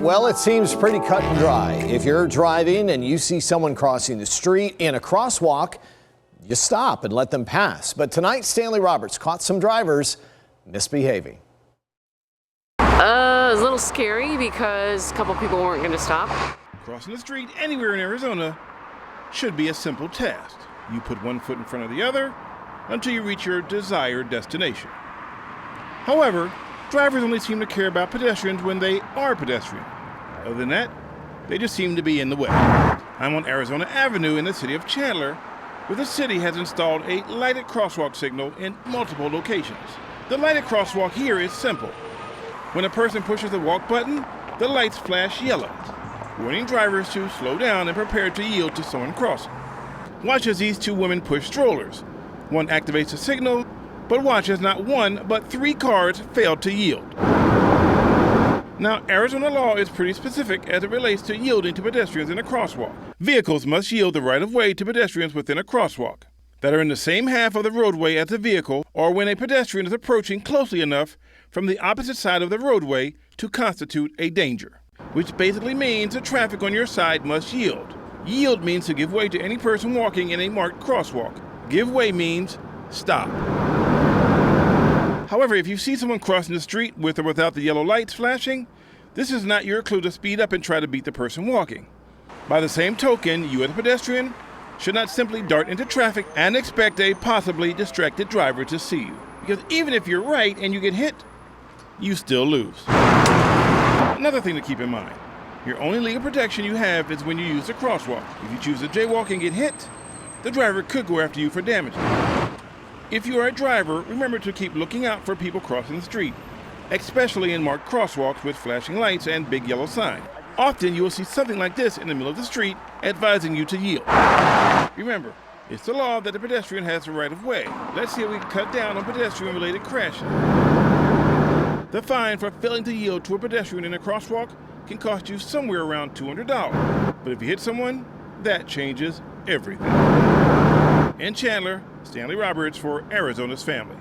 Well, it seems pretty cut and dry. If you're driving and you see someone crossing the street in a crosswalk, you stop and let them pass. But tonight, Stanley Roberts caught some drivers misbehaving. It was a little scary because a couple people weren't going to stop. Crossing the street anywhere in Arizona should be a simple task. You put one foot in front of the other until you reach your desired destination. However, drivers only seem to care about pedestrians when they are pedestrian. Other than that, they just seem to be in the way. I'm on Arizona Avenue in the city of Chandler, where the city has installed a lighted crosswalk signal in multiple locations. The lighted crosswalk here is simple. When a person pushes the walk button, the lights flash yellow, warning drivers to slow down and prepare to yield to someone crossing. Watch as these two women push strollers. One activates the signal, but watch as not one, but 3 cars failed to yield. Now, Arizona law is pretty specific as it relates to yielding to pedestrians in a crosswalk. Vehicles must yield the right-of-way to pedestrians within a crosswalk that are in the same half of the roadway as the vehicle, or when a pedestrian is approaching closely enough from the opposite side of the roadway to constitute a danger, which basically means the traffic on your side must yield. Yield means to give way to any person walking in a marked crosswalk. Give way means stop. However, if you see someone crossing the street with or without the yellow lights flashing, this is not your clue to speed up and try to beat the person walking. By the same token, you as a pedestrian should not simply dart into traffic and expect a possibly distracted driver to see you. Because even if you're right and you get hit, you still lose. Another thing to keep in mind, your only legal protection you have is when you use the crosswalk. If you choose to jaywalk and get hit, the driver could go after you for damage. If you are a driver, remember to keep looking out for people crossing the street, especially in marked crosswalks with flashing lights and big yellow signs. Often you will see something like this in the middle of the street advising you to yield. Remember, it's the law that the pedestrian has the right of way. Let's see if we can cut down on pedestrian-related crashes. The fine for failing to yield to a pedestrian in a crosswalk can cost you somewhere around $200. But if you hit someone, that changes everything. In Chandler, Stanley Roberts for Arizona's Family.